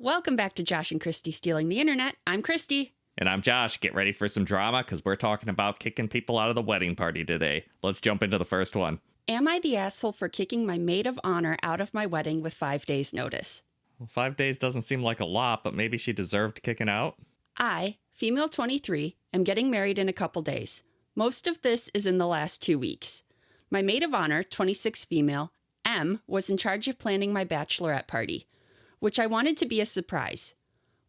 Welcome back to Josh and Kristie Stealing the Internet. I'm Kristie. And I'm Josh. Get ready for some drama because we're talking about kicking people out of the wedding party today. Let's jump into the first one. Am I the asshole for kicking my maid of honor out of my wedding with 5 days' notice? Well, 5 days doesn't seem like a lot, but maybe she deserved kicking out. I, female 23, am getting married in a couple days. Most of this is in the last 2 weeks. My maid of honor, 26 female, M, was in charge of planning my bachelorette party, which I wanted to be a surprise.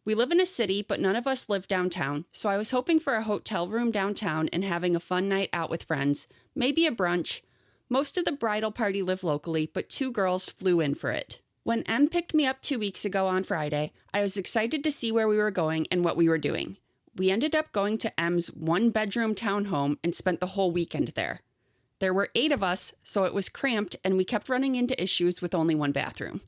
We live in a city, but none of us live downtown, so I was hoping for a hotel room downtown and having a fun night out with friends, maybe a brunch. Most of the bridal party live locally, but 2 girls flew in for it. When M picked me up 2 weeks ago on Friday, I was excited to see where we were going and what we were doing. We ended up going to M's 1-bedroom townhome and spent the whole weekend there. There were 8 of us, so it was cramped, and we kept running into issues with only 1 bathroom.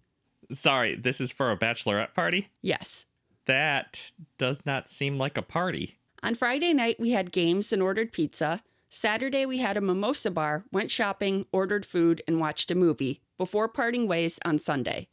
Sorry, this is for a bachelorette party? Yes. That does not seem like a party. On Friday night, we had games and ordered pizza. Saturday, we had a mimosa bar, went shopping, ordered food, and watched a movie, before parting ways on Sunday.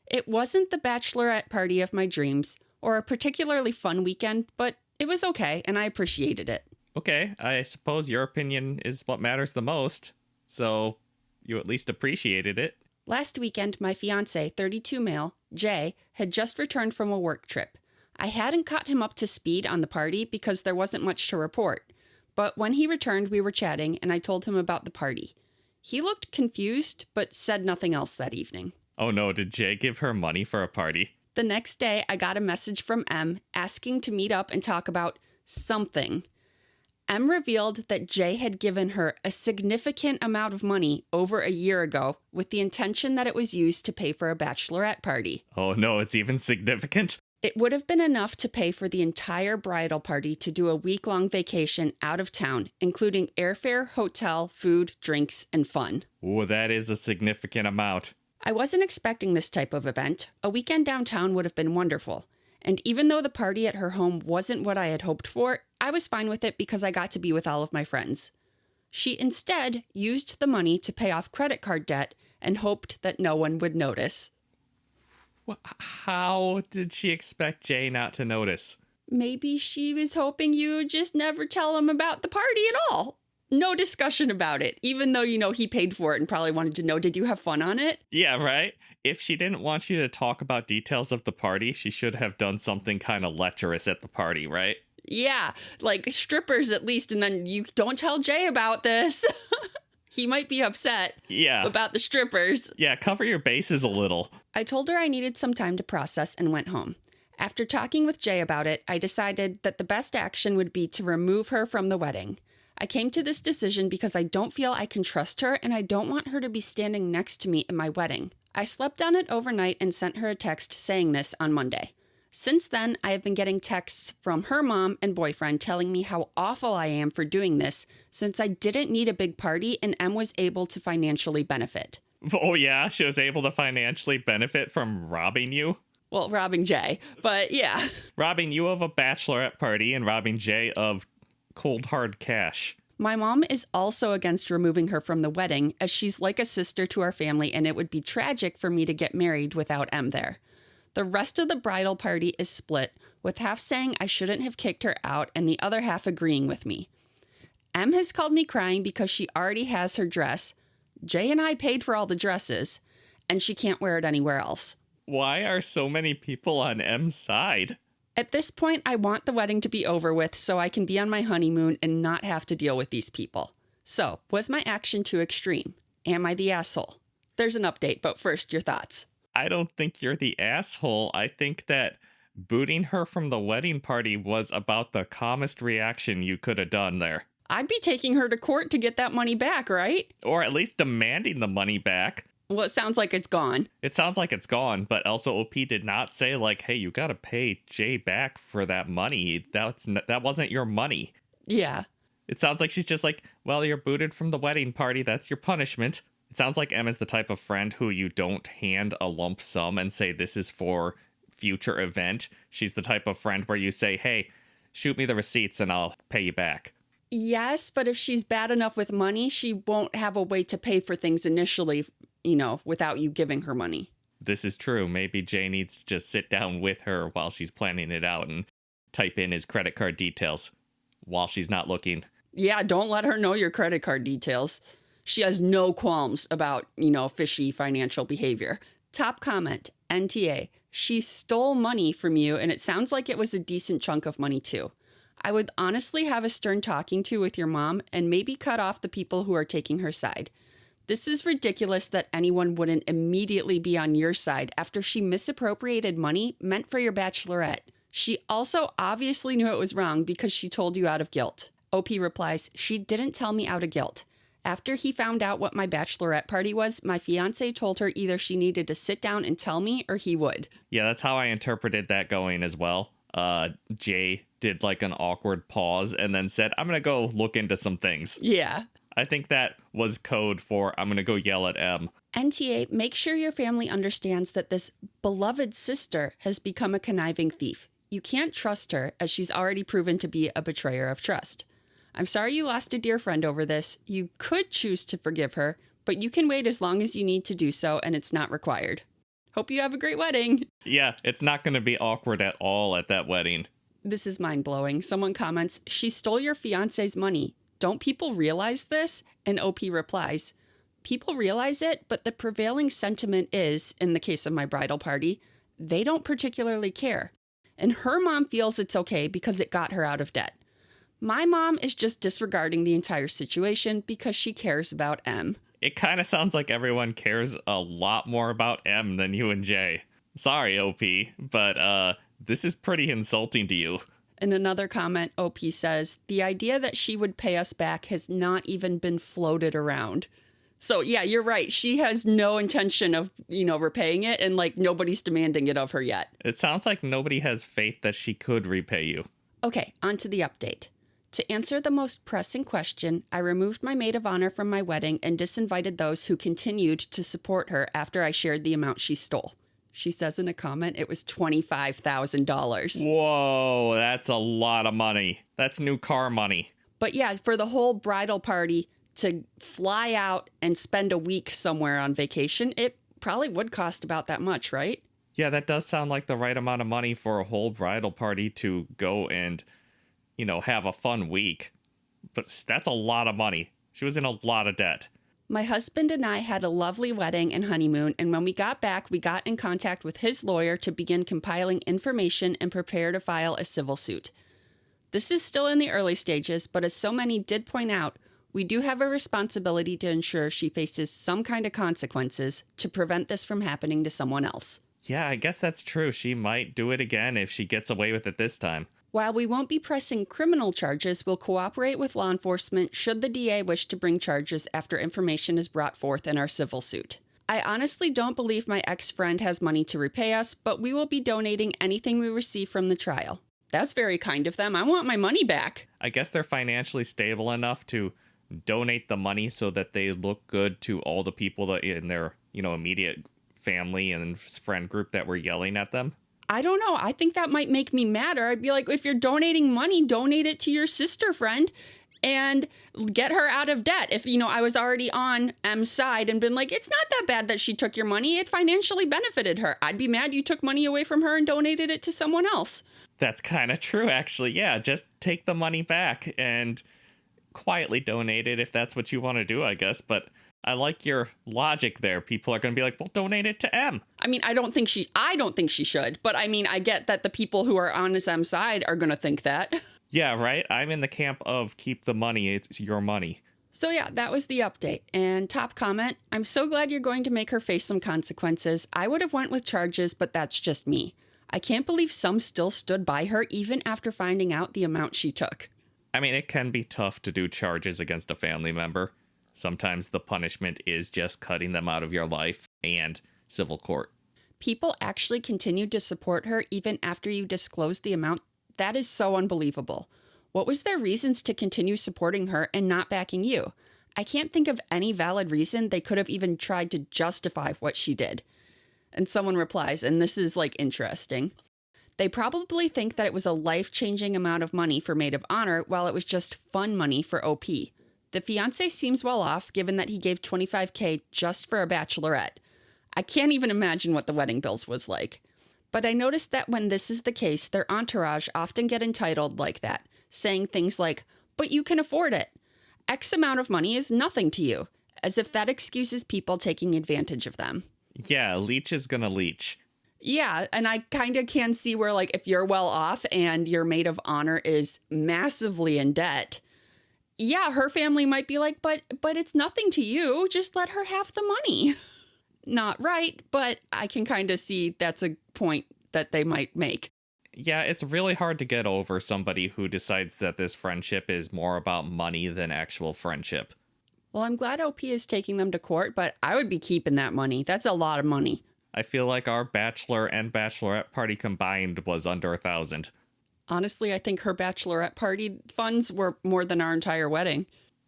It wasn't the bachelorette party of my dreams, or a particularly fun weekend, but it was okay, and I appreciated it. Okay, I suppose your opinion is what matters the most, so you at least appreciated it. Last weekend, my fiancé, 32 male, Jay, had just returned from a work trip. I hadn't caught him up to speed on the party because there wasn't much to report. But when he returned, we were chatting, and I told him about the party. He looked confused, but said nothing else that evening. Oh no, did Jay give her money for a party? The next day, I got a message from M asking to meet up and talk about something. M revealed that Jay had given her a significant amount of money over a year ago with the intention that it was used to pay for a bachelorette party. Oh no, it's even significant? It would have been enough to pay for the entire bridal party to do a week-long vacation out of town, including airfare, hotel, food, drinks, and fun. Ooh, that is a significant amount. I wasn't expecting this type of event. A weekend downtown would have been wonderful. And even though the party at her home wasn't what I had hoped for, I was fine with it because I got to be with all of my friends. She instead used the money to pay off credit card debt and hoped that no one would notice. How did she expect Jay not to notice? Maybe she was hoping you would just never tell him about the party at all. No discussion about it, even though, he paid for it and probably wanted to know, did you have fun on it? Yeah, right? If she didn't want you to talk about details of the party, she should have done something kind of lecherous at the party, right? Yeah, like strippers at least, and then you don't tell Jay about this. He might be upset about the strippers. Yeah, cover your bases a little. I told her I needed some time to process and went home. After talking with Jay about it, I decided that the best action would be to remove her from the wedding. I came to this decision because I don't feel I can trust her and I don't want her to be standing next to me at my wedding. I slept on it overnight and sent her a text saying this on Monday. Since then, I have been getting texts from her mom and boyfriend telling me how awful I am for doing this since I didn't need a big party and M was able to financially benefit. Oh yeah, she was able to financially benefit from robbing you? Well, robbing Jay, but yeah. Robbing you of a bachelorette party and robbing Jay of cold hard cash. My mom is also against removing her from the wedding as she's like a sister to our family and it would be tragic for me to get married without M there. The rest of the bridal party is split, with half saying I shouldn't have kicked her out and the other half agreeing with me. M has called me crying because she already has her dress. Jay and I paid for all the dresses, and she can't wear it anywhere else. Why are so many people on M's side? At this point, I want the wedding to be over with so I can be on my honeymoon and not have to deal with these people. So, was my action too extreme? Am I the asshole? There's an update, but first, your thoughts. I don't think you're the asshole. I think that booting her from the wedding party was about the calmest reaction you could have done there. I'd be taking her to court to get that money back, right? Or at least demanding the money back. Well, it sounds like it's gone. It sounds like it's gone, but also OP did not say, like, hey, you gotta pay Jay back for that money. That wasn't your money. Yeah. It sounds like she's just like, well, you're booted from the wedding party. That's your punishment. It sounds like Emma's the type of friend who you don't hand a lump sum and say this is for future event. She's the type of friend where you say, hey, shoot me the receipts and I'll pay you back. Yes, but if she's bad enough with money, she won't have a way to pay for things initially, without you giving her money. this is true. Maybe Jay needs to just sit down with her while she's planning it out and type in his credit card details while she's not looking. Yeah, don't let her know your credit card details. She has no qualms about, fishy financial behavior. Top comment, NTA. She stole money from you, and it sounds like it was a decent chunk of money, too. I would honestly have a stern talking to with your mom and maybe cut off the people who are taking her side. This is ridiculous that anyone wouldn't immediately be on your side after she misappropriated money meant for your bachelorette. She also obviously knew it was wrong because she told you out of guilt. OP replies, she didn't tell me out of guilt. After he found out what my bachelorette party was, my fiance told her either she needed to sit down and tell me or he would. Yeah, that's how I interpreted that going as well. Jay did like an awkward pause and then said, I'm going to go look into some things. Yeah. I think that was code for I'm going to go yell at M. NTA, make sure your family understands that this beloved sister has become a conniving thief. You can't trust her as she's already proven to be a betrayer of trust. I'm sorry you lost a dear friend over this. You could choose to forgive her, but you can wait as long as you need to do so, and it's not required. Hope you have a great wedding. Yeah, it's not going to be awkward at all at that wedding. This is mind-blowing. Someone comments, she stole your fiance's money. Don't people realize this? And OP replies, people realize it, but the prevailing sentiment is, in the case of my bridal party, they don't particularly care. And her mom feels it's okay because it got her out of debt. My mom is just disregarding the entire situation because she cares about M. It kind of sounds like everyone cares a lot more about M than you and Jay. Sorry, OP, but this is pretty insulting to you. In another comment, OP says, the idea that she would pay us back has not even been floated around. So yeah, you're right. She has no intention of, repaying it, and nobody's demanding it of her yet. It sounds like nobody has faith that she could repay you. Okay, on to the update. To answer the most pressing question, I removed my maid of honor from my wedding and disinvited those who continued to support her after I shared the amount she stole. She says in a comment it was $25,000. Whoa, that's a lot of money. That's new car money. But yeah, for the whole bridal party to fly out and spend a week somewhere on vacation, it probably would cost about that much, right? Yeah, that does sound like the right amount of money for a whole bridal party to go and, have a fun week. But that's a lot of money. She was in a lot of debt. My husband and I had a lovely wedding and honeymoon, and when we got back, we got in contact with his lawyer to begin compiling information and prepare to file a civil suit. This is still in the early stages, but as so many did point out, we do have a responsibility to ensure she faces some kind of consequences to prevent this from happening to someone else. Yeah, I guess that's true. She might do it again if she gets away with it this time. While we won't be pressing criminal charges, we'll cooperate with law enforcement should the DA wish to bring charges after information is brought forth in our civil suit. I honestly don't believe my ex-friend has money to repay us, but we will be donating anything we receive from the trial. That's very kind of them. I want my money back. I guess they're financially stable enough to donate the money so that they look good to all the people that in their, immediate family and friend group that were yelling at them. I don't know. I think that might make me madder. I'd be like, if you're donating money, donate it to your sister friend and get her out of debt. If, I was already on M's side and been like, it's not that bad that she took your money. It financially benefited her. I'd be mad you took money away from her and donated it to someone else. That's kind of true, actually. Yeah, just take the money back and quietly donate it if that's what you want to do, I guess. But I like your logic there. People are going to be like, well, donate it to M. I mean, I don't think she should. But I mean, I get that the people who are on his M side are going to think that. Yeah, right. I'm in the camp of keep the money. It's your money. So yeah, that was the update. And top comment, I'm so glad you're going to make her face some consequences. I would have went with charges, but that's just me. I can't believe some still stood by her even after finding out the amount she took. I mean, it can be tough to do charges against a family member. Sometimes the punishment is just cutting them out of your life and civil court. People actually continued to support her even after you disclosed the amount. That is so unbelievable. What was their reasons to continue supporting her and not backing you? I can't think of any valid reason they could have even tried to justify what she did. And someone replies, and this is interesting. They probably think that it was a life-changing amount of money for Maid of Honor while it was just fun money for OP. The fiancé seems well off given that he gave $25,000 just for a bachelorette. I can't even imagine what the wedding bills was like. But I noticed that when this is the case, their entourage often get entitled like that, saying things like, but you can afford it. X amount of money is nothing to you, as if that excuses people taking advantage of them. Yeah, leech is gonna leech. Yeah, and I kind of can see where, like, if you're well off and your maid of honor is massively in debt, yeah, her family might be like, but it's nothing to you. Just let her have the money. Not right, but I can kind of see that's a point that they might make. Yeah, it's really hard to get over somebody who decides that this friendship is more about money than actual friendship. Well, I'm glad OP is taking them to court, but I would be keeping that money. That's a lot of money. I feel like our bachelor and bachelorette party combined was under 1,000. Honestly, I think her bachelorette party funds were more than our entire wedding.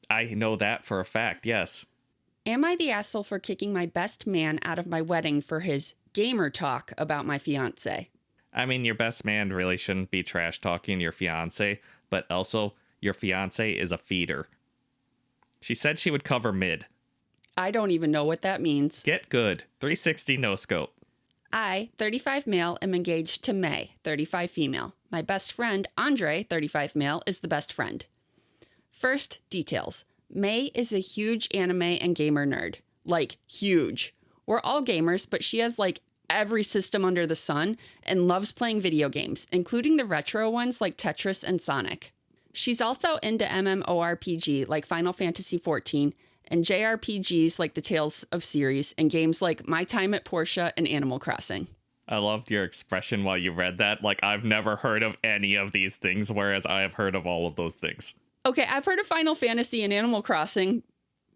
I know that for a fact, yes. Am I the asshole for kicking my best man out of my wedding for his gamer talk about my fiance? I mean, your best man really shouldn't be trash talking your fiance, but also, your fiance is a feeder. She said she would cover mid. I don't even know what that means. Get good. 360 no scope. I, 35 male, am engaged to May, 35 female. My best friend, Andre, 35 male, is the best friend. First, details. May is a huge anime and gamer nerd. Like, huge. We're all gamers, but she has, like, every system under the sun and loves playing video games, including the retro ones like Tetris and Sonic. She's also into MMORPG like Final Fantasy XIV and JRPGs like the Tales of series and games like My Time at Portia and Animal Crossing. I loved your expression while you read that. Like, I've never heard of any of these things, whereas I have heard of all of those things. Okay, I've heard of Final Fantasy and Animal Crossing.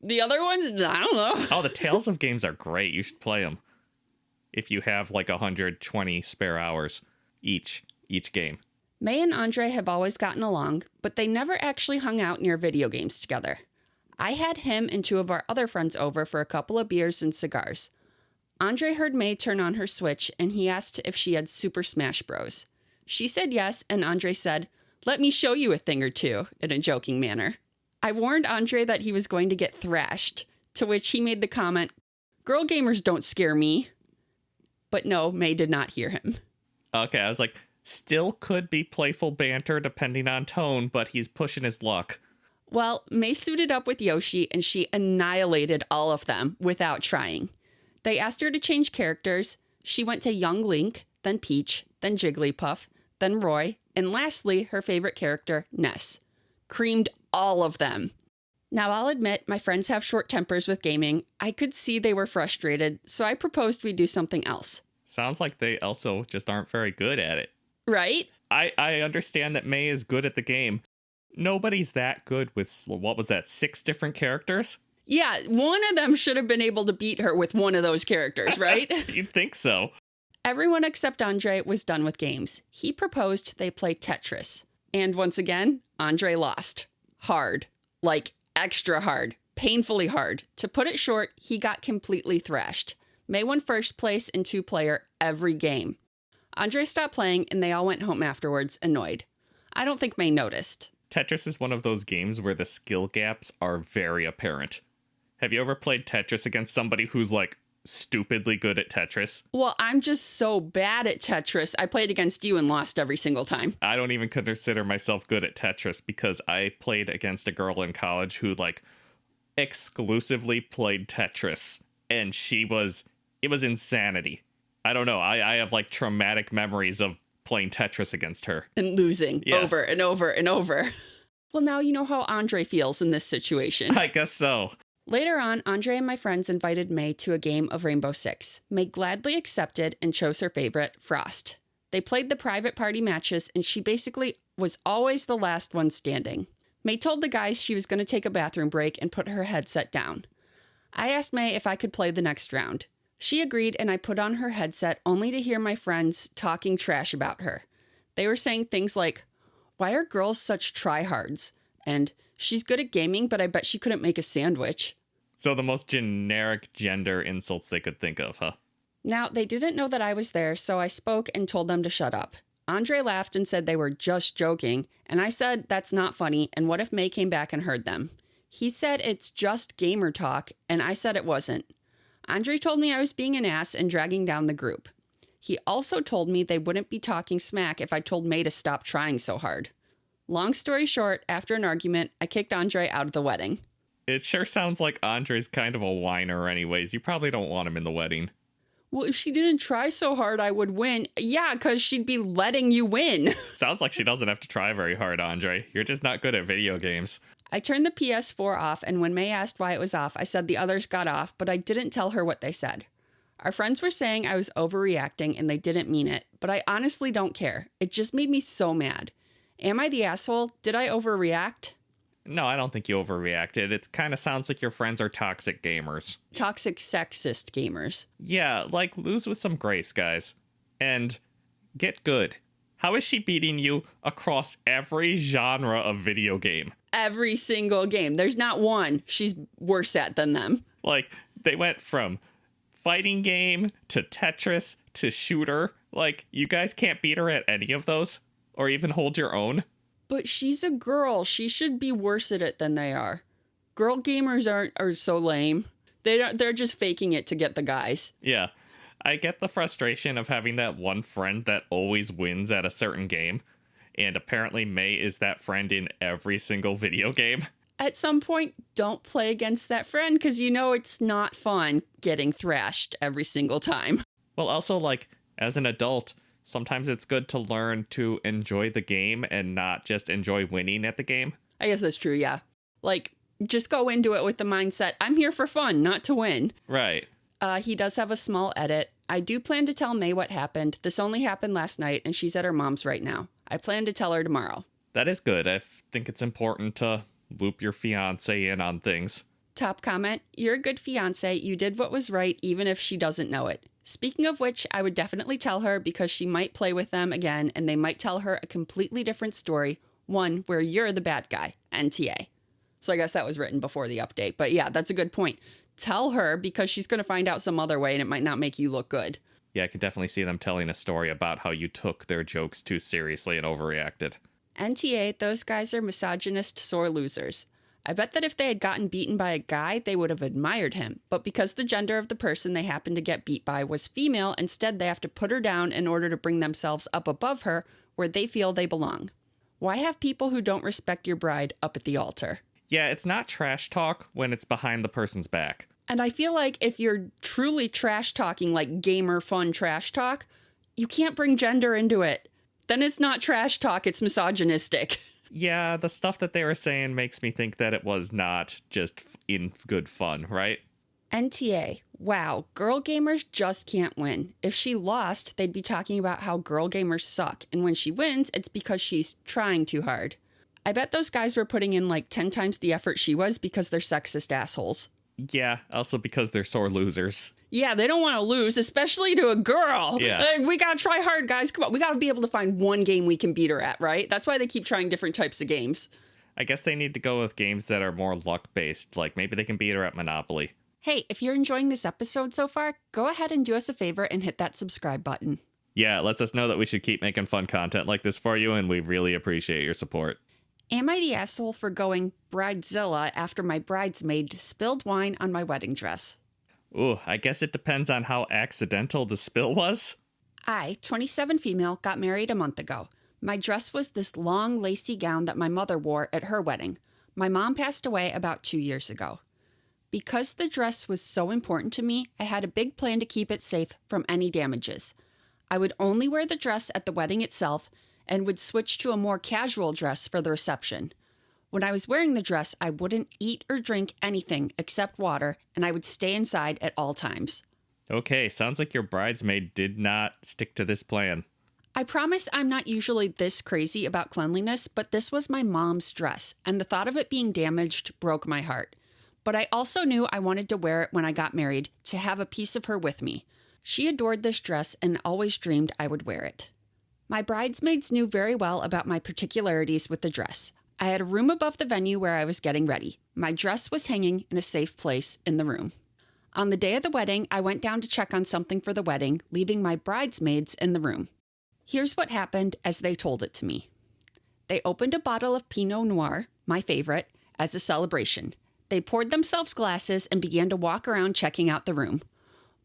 The other ones, I don't know. Oh, the Tales of games are great. You should play them. If you have like 120 spare hours each game. May and Andre have always gotten along, but they never actually hung out near video games together. I had him and two of our other friends over for a couple of beers and cigars. Andre heard May turn on her Switch, and he asked if she had Super Smash Bros. She said yes, and Andre said, "Let me show you a thing or two," in a joking manner. I warned Andre that he was going to get thrashed, to which he made the comment, "Girl gamers don't scare me." But no, May did not hear him. Okay, I was like, still could be playful banter depending on tone, but he's pushing his luck. Well, May suited up with Yoshi, and she annihilated all of them without trying. They asked her to change characters. She went to young Link, then Peach, then Jigglypuff, then Roy, and lastly, her favorite character, Ness. Creamed all of them. Now, I'll admit, my friends have short tempers with gaming. I could see they were frustrated, so I proposed we do something else. Sounds like they also just aren't very good at it. Right? I understand that May is good at the game. Nobody's that good with, what was that, 6 different characters? Yeah, one of them should have been able to beat her with one of those characters, right? You'd think so. Everyone except Andre was done with games. He proposed they play Tetris. And once again, Andre lost. Hard. Like, extra hard. Painfully hard. To put it short, he got completely thrashed. May won first place in 2-player every game. Andre stopped playing, and they all went home afterwards, annoyed. I don't think May noticed. Tetris is one of those games where the skill gaps are very apparent. Have you ever played Tetris against somebody who's, like, stupidly good at Tetris? Well, I'm just so bad at Tetris. I played against you and lost every single time. I don't even consider myself good at Tetris because I played against a girl in college who, like, exclusively played Tetris. And it was insanity. I don't know. I have, like, traumatic memories of playing Tetris against her. And losing Yes. over and over and over. Well, now you know how Andre feels in this situation. I guess so. Later on, Andre and my friends invited May to a game of Rainbow Six. May gladly accepted and chose her favorite, Frost. They played the private party matches, and she basically was always the last one standing. May told the guys she was going to take a bathroom break and put her headset down. I asked May if I could play the next round. She agreed, and I put on her headset only to hear my friends talking trash about her. They were saying things like, "Why are girls such tryhards?" And "She's good at gaming, but I bet she couldn't make a sandwich." So the most generic gender insults they could think of, huh? Now, they didn't know that I was there, so I spoke and told them to shut up. Andre laughed and said they were just joking, and I said that's not funny, and what if May came back and heard them? He said it's just gamer talk, and I said it wasn't. Andre told me I was being an ass and dragging down the group. He also told me they wouldn't be talking smack if I told May to stop trying so hard. Long story short, after an argument, I kicked Andre out of the wedding. It sure sounds like Andre's kind of a whiner anyways. You probably don't want him in the wedding. Well, if she didn't try so hard, I would win. Yeah, because she'd be letting you win. Sounds like she doesn't have to try very hard, Andre. You're just not good at video games. I turned the PS4 off, and when May asked why it was off, I said the others got off, but I didn't tell her what they said. Our friends were saying I was overreacting and they didn't mean it, but I honestly don't care. It just made me so mad. Am I the asshole? Did I overreact? No, I don't think you overreacted. It kind of sounds like your friends are toxic gamers. Toxic sexist gamers. Yeah, like, lose with some grace, guys. And get good. How is she beating you across every genre of video game? Every single game. There's not one she's worse at than them. Like, they went from fighting game to Tetris to shooter. Like, you guys can't beat her at any of those? Or even hold your own? But she's a girl. She should be worse at it than they are. Girl gamers are so lame. They're just faking it to get the guys. Yeah. I get the frustration of having that one friend that always wins at a certain game. And apparently May is that friend in every single video game. At some point, don't play against that friend because you know it's not fun getting thrashed every single time. Well, also, like, as an adult, sometimes it's good to learn to enjoy the game and not just enjoy winning at the game. I guess that's true, yeah. Like, just go into it with the mindset, I'm here for fun, not to win. Right. He does have a small edit. I do plan to tell May what happened. This only happened last night, and she's at her mom's right now. I plan to tell her tomorrow. That is good. I think it's important to loop your fiancé in on things. Top comment, you're a good fiancé. You did what was right, even if she doesn't know it. Speaking of which, I would definitely tell her because she might play with them again, and they might tell her a completely different story, one where you're the bad guy, NTA. So I guess that was written before the update. But yeah, that's a good point. Tell her because she's going to find out some other way and it might not make you look good. Yeah, I could definitely see them telling a story about how you took their jokes too seriously and overreacted. NTA, those guys are misogynist sore losers. I bet that if they had gotten beaten by a guy, they would have admired him. But because the gender of the person they happened to get beat by was female, instead they have to put her down in order to bring themselves up above her where they feel they belong. Why have people who don't respect your bride up at the altar? Yeah, it's not trash talk when it's behind the person's back. And I feel like if you're truly trash talking, like gamer fun trash talk, you can't bring gender into it. Then it's not trash talk, it's misogynistic. Yeah, the stuff that they were saying makes me think that it was not just in good fun, right? NTA, wow, girl gamers just can't win. If she lost, they'd be talking about how girl gamers suck. And when she wins, it's because she's trying too hard. I bet those guys were putting in like 10 times the effort she was because they're sexist assholes. Yeah, also because they're sore losers. Yeah, they don't want to lose, especially to a girl. Yeah. We got to try hard, guys. Come on. We got to be able to find one game we can beat her at, right? That's why they keep trying different types of games. I guess they need to go with games that are more luck-based. Like, maybe they can beat her at Monopoly. Hey, if you're enjoying this episode so far, go ahead and do us a favor and hit that subscribe button. Yeah, it lets us know that we should keep making fun content like this for you, and we really appreciate your support. Am I the asshole for going bridezilla after my bridesmaid spilled wine on my wedding dress? Ooh, I guess it depends on how accidental the spill was. I, 27 female, got married a month ago. My dress was this long, lacy gown that my mother wore at her wedding. My mom passed away about 2 years ago. Because the dress was so important to me, I had a big plan to keep it safe from any damages. I would only wear the dress at the wedding itself and would switch to a more casual dress for the reception. When I was wearing the dress, I wouldn't eat or drink anything except water, and I would stay inside at all times. Okay, sounds like your bridesmaid did not stick to this plan. I promise I'm not usually this crazy about cleanliness, but this was my mom's dress, and the thought of it being damaged broke my heart. But I also knew I wanted to wear it when I got married, to have a piece of her with me. She adored this dress and always dreamed I would wear it. My bridesmaids knew very well about my particularities with the dress. I had a room above the venue where I was getting ready. My dress was hanging in a safe place in the room. On the day of the wedding, I went down to check on something for the wedding, leaving my bridesmaids in the room. Here's what happened as they told it to me. They opened a bottle of Pinot Noir, my favorite, as a celebration. They poured themselves glasses and began to walk around checking out the room.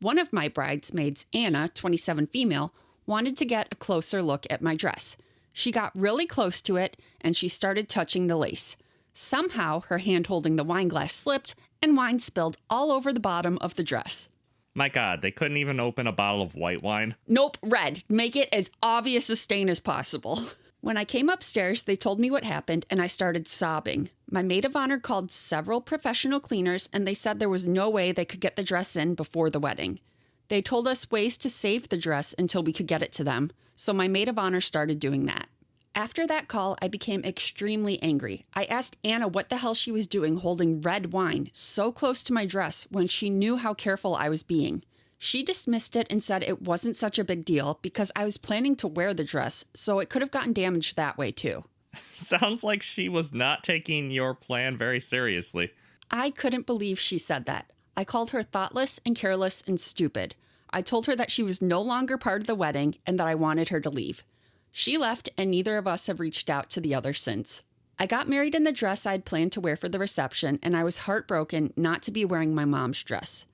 One of my bridesmaids, Anna, 27 female, wanted to get a closer look at my dress. She got really close to it, and she started touching the lace. Somehow, her hand holding the wine glass slipped, and wine spilled all over the bottom of the dress. My God, they couldn't even open a bottle of white wine? Nope, red. Make it as obvious a stain as possible. When I came upstairs, they told me what happened, and I started sobbing. My maid of honor called several professional cleaners, and they said there was no way they could get the dress in before the wedding. They told us ways to save the dress until we could get it to them, so my maid of honor started doing that. After that call, I became extremely angry. I asked Anna what the hell she was doing holding red wine so close to my dress when she knew how careful I was being. She dismissed it and said it wasn't such a big deal because I was planning to wear the dress, so it could have gotten damaged that way too. Sounds like she was not taking your plan very seriously. I couldn't believe she said that. I called her thoughtless and careless and stupid. I told her that she was no longer part of the wedding and that I wanted her to leave. She left, and neither of us have reached out to the other since. I got married in the dress I'd planned to wear for the reception, and I was heartbroken not to be wearing my mom's dress.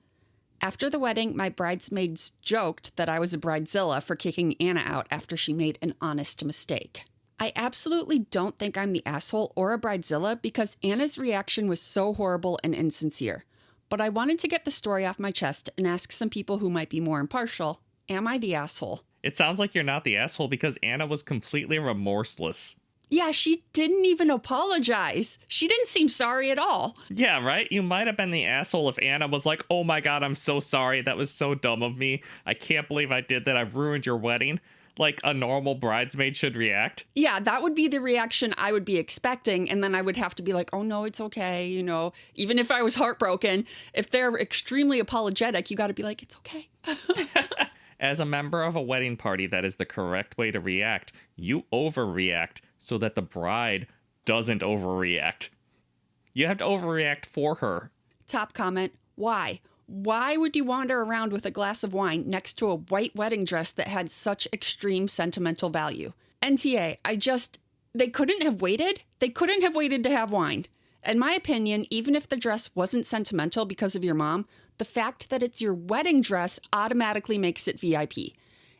After the wedding, my bridesmaids joked that I was a bridezilla for kicking Anna out after she made an honest mistake. I absolutely don't think I'm the asshole or a bridezilla because Anna's reaction was so horrible and insincere. But I wanted to get the story off my chest and ask some people who might be more impartial, am I the asshole? It sounds like you're not the asshole because Anna was completely remorseless. Yeah, she didn't even apologize. She didn't seem sorry at all. Yeah, right? You might have been the asshole if Anna was like, oh my God, I'm so sorry. That was so dumb of me. I can't believe I did that. I've ruined your wedding. Like a normal bridesmaid should react. Yeah, that would be the reaction I would be expecting. And then I would have to be like, oh no, it's okay. You know, even if I was heartbroken, if they're extremely apologetic, you got to be like, it's okay. As a member of a wedding party, that is the correct way to react. You overreact so that the bride doesn't overreact. You have to overreact for her. Top comment, why? Why would you wander around with a glass of wine next to a white wedding dress that had such extreme sentimental value? NTA, they couldn't have waited? They couldn't have waited to have wine. In my opinion, even if the dress wasn't sentimental because of your mom, the fact that it's your wedding dress automatically makes it VIP.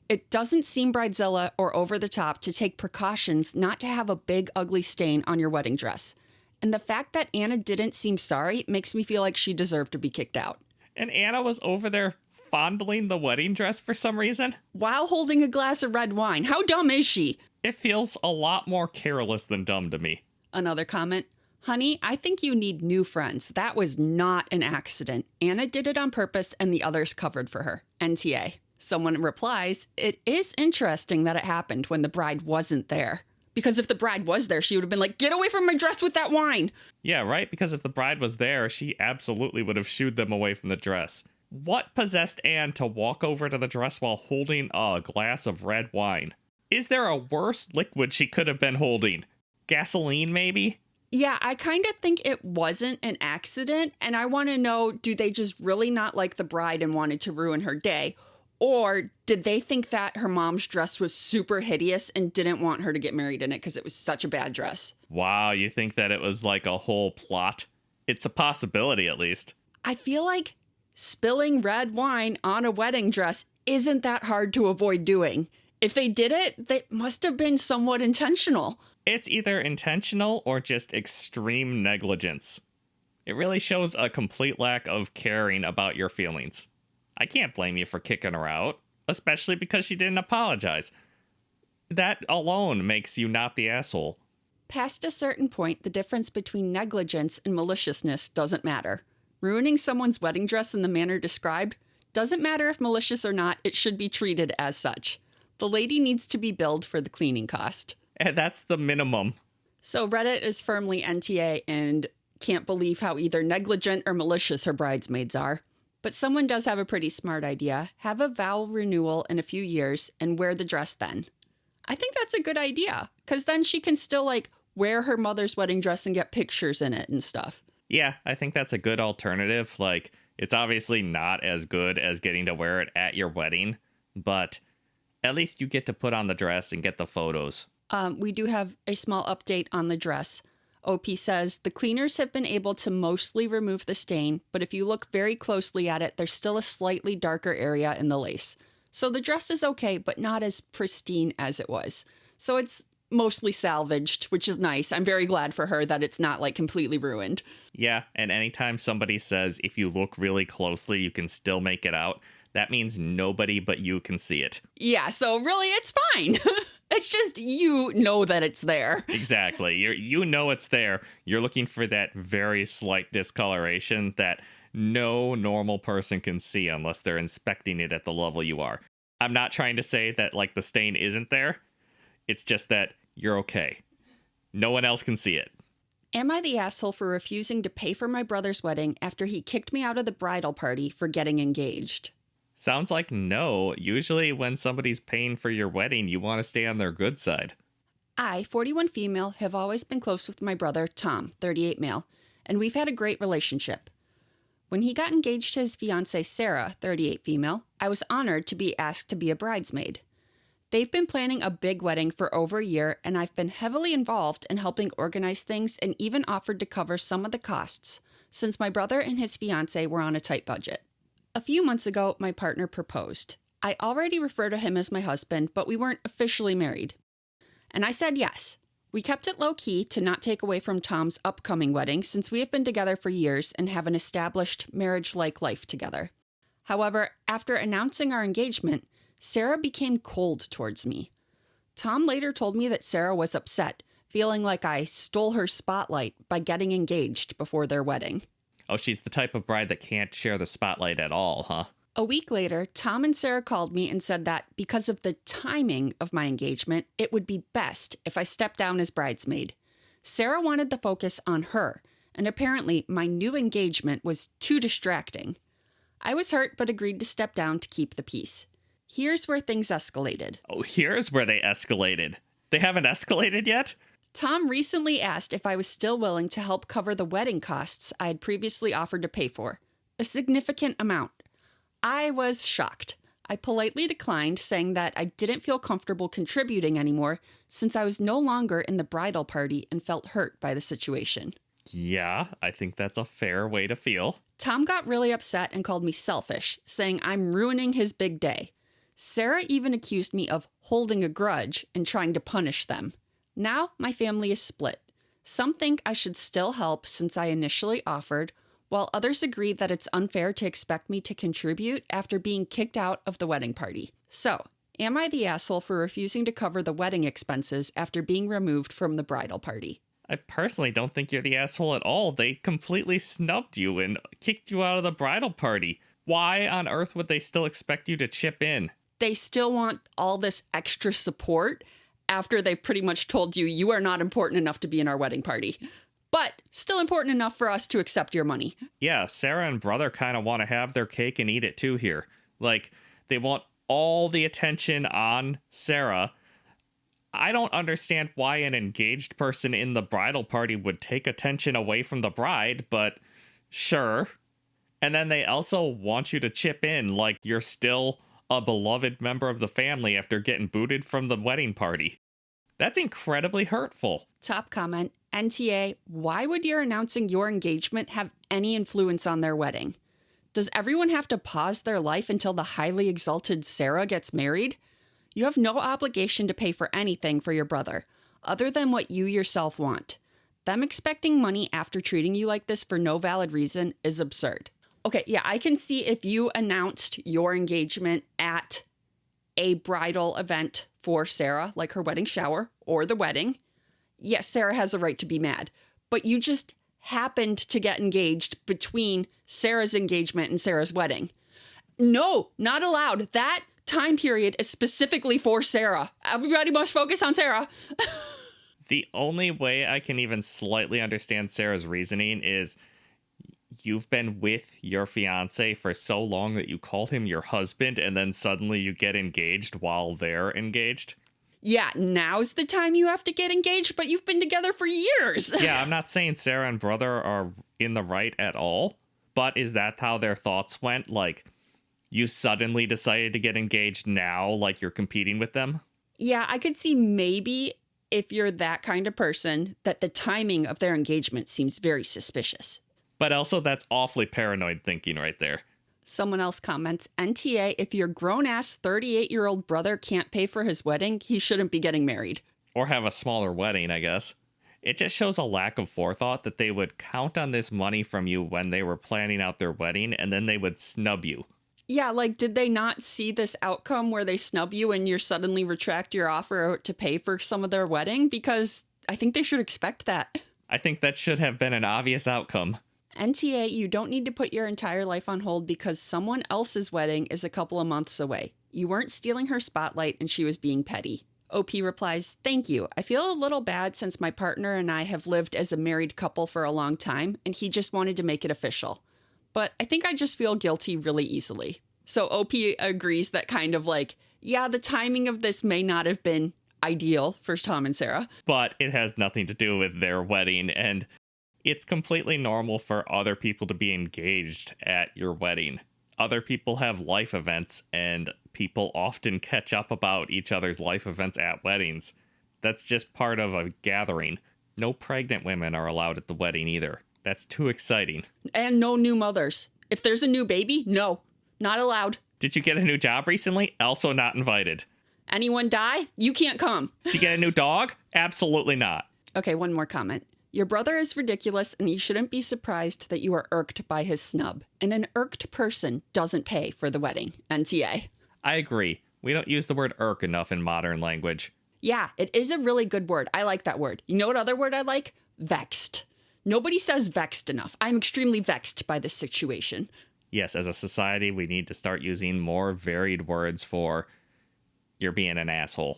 It doesn't seem bridezilla or over the top to take precautions not to have a big ugly stain on your wedding dress. And the fact that Anna didn't seem sorry makes me feel like she deserved to be kicked out. And Anna was over there fondling the wedding dress for some reason? While holding a glass of red wine. How dumb is she? It feels a lot more careless than dumb to me. Another comment. Honey, I think you need new friends. That was not an accident. Anna did it on purpose and the others covered for her. NTA. Someone replies, it is interesting that it happened when the bride wasn't there. Because if the bride was there, she would have been like, get away from my dress with that wine. Yeah, right? Because if the bride was there, she absolutely would have shooed them away from the dress. What possessed Anne to walk over to the dress while holding a glass of red wine? Is there a worse liquid she could have been holding? Gasoline, maybe? Yeah, I kind of think it wasn't an accident, and I want to know, do they just really not like the bride and wanted to ruin her day? Or did they think that her mom's dress was super hideous and didn't want her to get married in it because it was such a bad dress? Wow, you think that it was like a whole plot? It's a possibility, at least. I feel like spilling red wine on a wedding dress isn't that hard to avoid doing. If they did it, they must have been somewhat intentional. It's either intentional or just extreme negligence. It really shows a complete lack of caring about your feelings. I can't blame you for kicking her out, especially because she didn't apologize. That alone makes you not the asshole. Past a certain point, the difference between negligence and maliciousness doesn't matter. Ruining someone's wedding dress in the manner described doesn't matter if malicious or not, it should be treated as such. The lady needs to be billed for the cleaning cost. And that's the minimum. So Reddit is firmly NTA and can't believe how either negligent or malicious her bridesmaids are. But someone does have a pretty smart idea. Have a vow renewal in a few years and wear the dress then. I think that's a good idea, because then she can still wear her mother's wedding dress and get pictures in it and stuff. Yeah, I think that's a good alternative. It's obviously not as good as getting to wear it at your wedding, but at least you get to put on the dress and get the photos. We do have a small update on the dress. OP says, the cleaners have been able to mostly remove the stain, but if you look very closely at it, there's still a slightly darker area in the lace. So the dress is okay, but not as pristine as it was. So it's mostly salvaged, which is nice. I'm very glad for her that it's not like completely ruined. Yeah, and anytime somebody says if you look really closely, you can still make it out, that means nobody but you can see it. Yeah, so really it's fine. It's just you know that it's there. Exactly. You know it's there. You're looking for that very slight discoloration that no normal person can see unless they're inspecting it at the level you are. I'm not trying to say that like the stain isn't there. It's just that you're okay. No one else can see it. Am I the asshole for refusing to pay for my brother's wedding after he kicked me out of the bridal party for getting engaged? Sounds like no. Usually when somebody's paying for your wedding, you want to stay on their good side. I, 41 female, have always been close with my brother, Tom, 38 male, and we've had a great relationship. When he got engaged to his fiancée, Sarah, 38 female, I was honored to be asked to be a bridesmaid. They've been planning a big wedding for over a year, and I've been heavily involved in helping organize things and even offered to cover some of the costs, since my brother and his fiancée were on a tight budget. A few months ago, my partner proposed. I already refer to him as my husband, but we weren't officially married. And I said yes. We kept it low-key to not take away from Tom's upcoming wedding, since we have been together for years and have an established marriage-like life together. However, after announcing our engagement, Sarah became cold towards me. Tom later told me that Sarah was upset, feeling like I stole her spotlight by getting engaged before their wedding. Oh, she's the type of bride that can't share the spotlight at all, huh? A week later, Tom and Sarah called me and said that because of the timing of my engagement, it would be best if I stepped down as bridesmaid. Sarah wanted the focus on her, and apparently my new engagement was too distracting. I was hurt but agreed to step down to keep the peace. Here's where things escalated. Oh, here's where they escalated. They haven't escalated yet? Tom recently asked if I was still willing to help cover the wedding costs I had previously offered to pay for, a significant amount. I was shocked. I politely declined, saying that I didn't feel comfortable contributing anymore since I was no longer in the bridal party and felt hurt by the situation. Yeah, I think that's a fair way to feel. Tom got really upset and called me selfish, saying I'm ruining his big day. Sarah even accused me of holding a grudge and trying to punish them. Now my family is split. Some think I should still help since I initially offered, while others agree that it's unfair to expect me to contribute after being kicked out of the wedding party. So, am I the asshole for refusing to cover the wedding expenses after being removed from the bridal party? I personally don't think you're the asshole at all. They completely snubbed you and kicked you out of the bridal party. Why on earth would they still expect you to chip in? They still want all this extra support after they've pretty much told you you are not important enough to be in our wedding party. But still important enough for us to accept your money. Yeah, Sarah and brother kind of want to have their cake and eat it too here. Like, they want all the attention on Sarah. I don't understand why an engaged person in the bridal party would take attention away from the bride, but sure. And then they also want you to chip in like you're still a beloved member of the family after getting booted from the wedding party. That's incredibly hurtful. Top comment, NTA, why would your announcing your engagement have any influence on their wedding? Does everyone have to pause their life until the highly exalted Sarah gets married? You have no obligation to pay for anything for your brother, other than what you yourself want. Them expecting money after treating you like this for no valid reason is absurd. Okay, yeah, I can see if you announced your engagement at a bridal event for Sarah, like her wedding shower or the wedding. Yes, Sarah has a right to be mad, but you just happened to get engaged between Sarah's engagement and Sarah's wedding. No, not allowed. That time period is specifically for Sarah. Everybody must focus on Sarah. The only way I can even slightly understand Sarah's reasoning is you've been with your fiance for so long that you call him your husband and then suddenly you get engaged while they're engaged. Yeah, now's the time you have to get engaged, but you've been together for years. Yeah, I'm not saying Sarah and brother are in the right at all, but is that how their thoughts went? Like, you suddenly decided to get engaged now, like you're competing with them? Yeah, I could see maybe if you're that kind of person, that the timing of their engagement seems very suspicious. But also, that's awfully paranoid thinking right there. Someone else comments, NTA, if your grown-ass 38-year-old brother can't pay for his wedding, he shouldn't be getting married. Or have a smaller wedding, I guess. It just shows a lack of forethought that they would count on this money from you when they were planning out their wedding, and then they would snub you. Yeah, like, did they not see this outcome where they snub you and you suddenly retract your offer to pay for some of their wedding? Because I think they should expect that. I think that should have been an obvious outcome. NTA, you don't need to put your entire life on hold because someone else's wedding is a couple of months away. You weren't stealing her spotlight and she was being petty. OP replies, thank you. I feel a little bad since my partner and I have lived as a married couple for a long time and he just wanted to make it official. But I think I just feel guilty really easily. So OP agrees that kind of like, yeah, the timing of this may not have been ideal for Tom and Sarah. But it has nothing to do with their wedding, and it's completely normal for other people to be engaged at your wedding. Other people have life events, and people often catch up about each other's life events at weddings. That's just part of a gathering. No pregnant women are allowed at the wedding either. That's too exciting. And no new mothers. If there's a new baby, no, not allowed. Did you get a new job recently? Also not invited. Anyone die? You can't come. Did you get a new dog? Absolutely not. Okay, one more comment. Your brother is ridiculous, and you shouldn't be surprised that you are irked by his snub. And an irked person doesn't pay for the wedding. NTA. I agree. We don't use the word irk enough in modern language. Yeah, it is a really good word. I like that word. You know what other word I like? Vexed. Nobody says vexed enough. I'm extremely vexed by this situation. Yes, as a society, we need to start using more varied words for you're being an asshole.